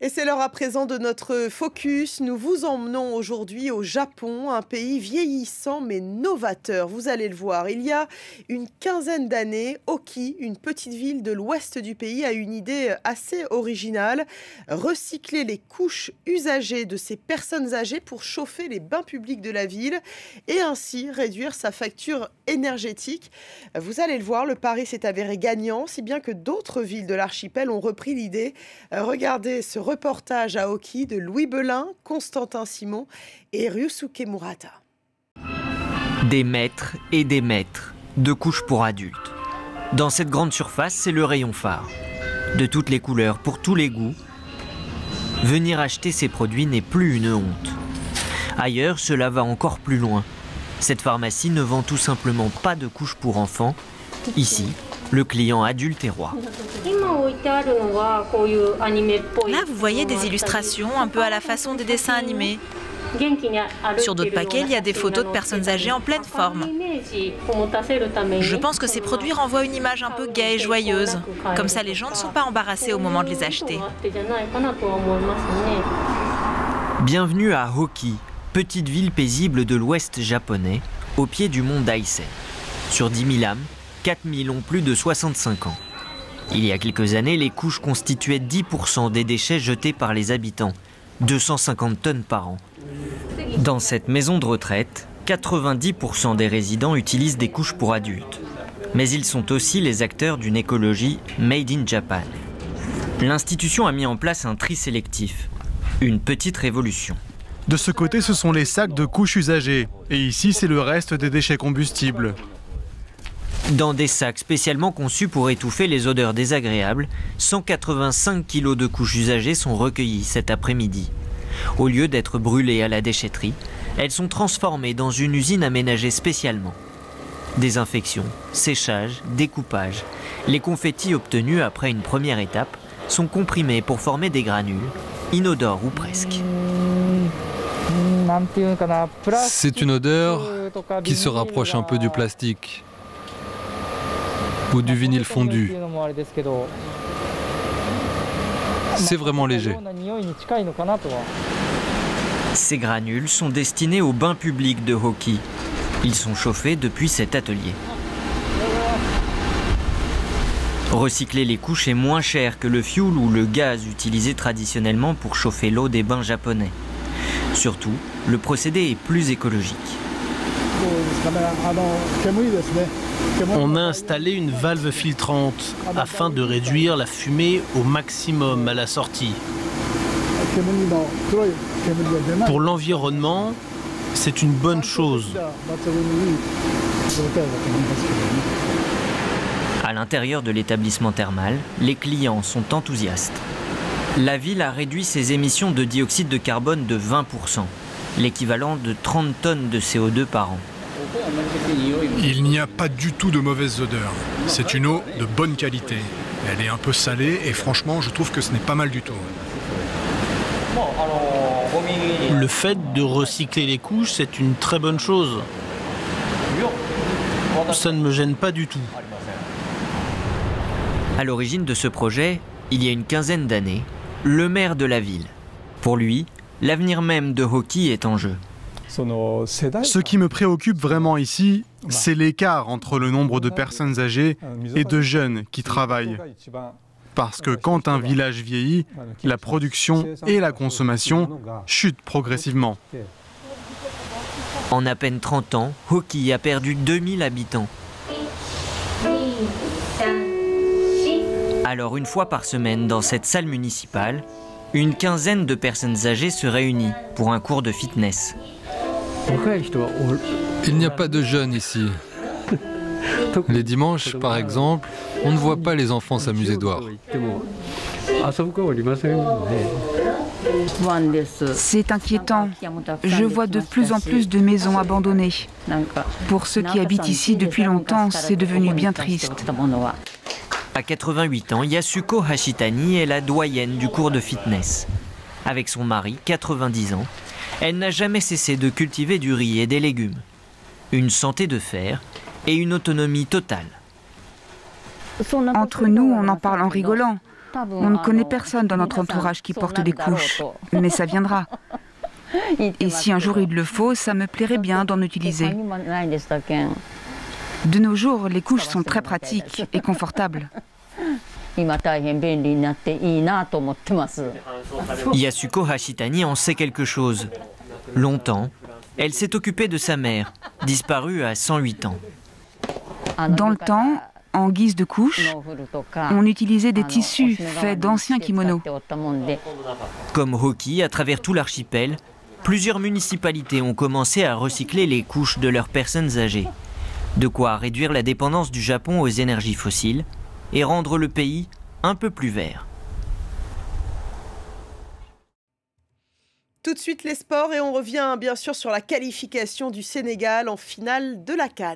Et c'est l'heure à présent de notre focus. Nous vous emmenons aujourd'hui au Japon, un pays vieillissant mais novateur. Vous allez le voir, il y a une quinzaine d'années, Oki, une petite ville de l'ouest du pays, a une idée assez originale. Recycler les couches usagées de ces personnes âgées pour chauffer les bains publics de la ville et ainsi réduire sa facture énergétique. Vous allez le voir, le pari s'est avéré gagnant, si bien que d'autres villes de l'archipel ont repris l'idée. Regardez ce reportage à Oki de Louis Belin, Constantin Simon et Ryusuke Murata. Des mètres et des mètres de couches pour adultes. Dans cette grande surface, c'est le rayon phare. De toutes les couleurs, pour tous les goûts. Venir acheter ces produits n'est plus une honte. Ailleurs, cela va encore plus loin. Cette pharmacie ne vend tout simplement pas de couches pour enfants. Ici, le client adulte est roi. Là, vous voyez des illustrations un peu à la façon des dessins animés. Sur d'autres paquets, il y a des photos de personnes âgées en pleine forme. Je pense que ces produits renvoient une image un peu gaie et joyeuse. Comme ça, les gens ne sont pas embarrassés au moment de les acheter. Bienvenue à Oki, petite ville paisible de l'ouest japonais, au pied du mont Daisen. Sur 10 000 âmes, 4 000 ont plus de 65 ans. Il y a quelques années, les couches constituaient 10% des déchets jetés par les habitants, 250 tonnes par an. Dans cette maison de retraite, 90% des résidents utilisent des couches pour adultes. Mais ils sont aussi les acteurs d'une écologie made in Japan. L'institution a mis en place un tri sélectif, une petite révolution. De ce côté, ce sont les sacs de couches usagées. Et ici, c'est le reste des déchets combustibles. Dans des sacs spécialement conçus pour étouffer les odeurs désagréables, 185 kg de couches usagées sont recueillies cet après-midi. Au lieu d'être brûlées à la déchetterie, elles sont transformées dans une usine aménagée spécialement. Désinfection, séchage, découpage. Les confettis obtenus après une première étape sont comprimés pour former des granules, inodores ou presque. C'est une odeur qui se rapproche un peu du plastique ou du vinyle fondu. C'est vraiment léger. Ces granules sont destinés au bain public de Oki. Ils sont chauffés depuis cet atelier. Recycler les couches est moins cher que le fioul ou le gaz utilisé traditionnellement pour chauffer l'eau des bains japonais. Surtout, le procédé est plus écologique. On a installé une valve filtrante afin de réduire la fumée au maximum à la sortie. Pour l'environnement, c'est une bonne chose. À l'intérieur de l'établissement thermal, les clients sont enthousiastes. La ville a réduit ses émissions de dioxyde de carbone de 20%, l'équivalent de 30 tonnes de CO2 par an. Il n'y a pas du tout de mauvaise odeur. C'est une eau de bonne qualité. Elle est un peu salée et franchement, je trouve que ce n'est pas mal du tout. Le fait de recycler les couches, c'est une très bonne chose. Ça ne me gêne pas du tout. À l'origine de ce projet, il y a une quinzaine d'années, le maire de la ville. Pour lui, l'avenir même de Oki est en jeu. Ce qui me préoccupe vraiment ici, c'est l'écart entre le nombre de personnes âgées et de jeunes qui travaillent. Parce que quand un village vieillit, la production et la consommation chutent progressivement. En à peine 30 ans, Oki a perdu 2000 habitants. Alors une fois par semaine, dans cette salle municipale, une quinzaine de personnes âgées se réunissent pour un cours de fitness. Il n'y a pas de jeunes ici. Les dimanches, par exemple, on ne voit pas les enfants s'amuser dehors. C'est inquiétant. Je vois de plus en plus de maisons abandonnées. Pour ceux qui habitent ici depuis longtemps, c'est devenu bien triste. À 88 ans, Yasuko Hashitani est la doyenne du cours de fitness. Avec son mari, 90 ans, elle n'a jamais cessé de cultiver du riz et des légumes. Une santé de fer et une autonomie totale. Entre nous, on en parle en rigolant. On ne connaît personne dans notre entourage qui porte des couches, mais ça viendra. Et si un jour il le faut, ça me plairait bien d'en utiliser. De nos jours, les couches sont très pratiques et confortables. Yasuko Hashitani en sait quelque chose. Longtemps, elle s'est occupée de sa mère, disparue à 108 ans. Dans le temps, en guise de couche, on utilisait des tissus faits d'anciens kimonos. Comme Hoki, à travers tout l'archipel, plusieurs municipalités ont commencé à recycler les couches de leurs personnes âgées. De quoi réduire la dépendance du Japon aux énergies fossiles et rendre le pays un peu plus vert. Tout de suite les sports et on revient bien sûr sur la qualification du Sénégal en finale de la CAN.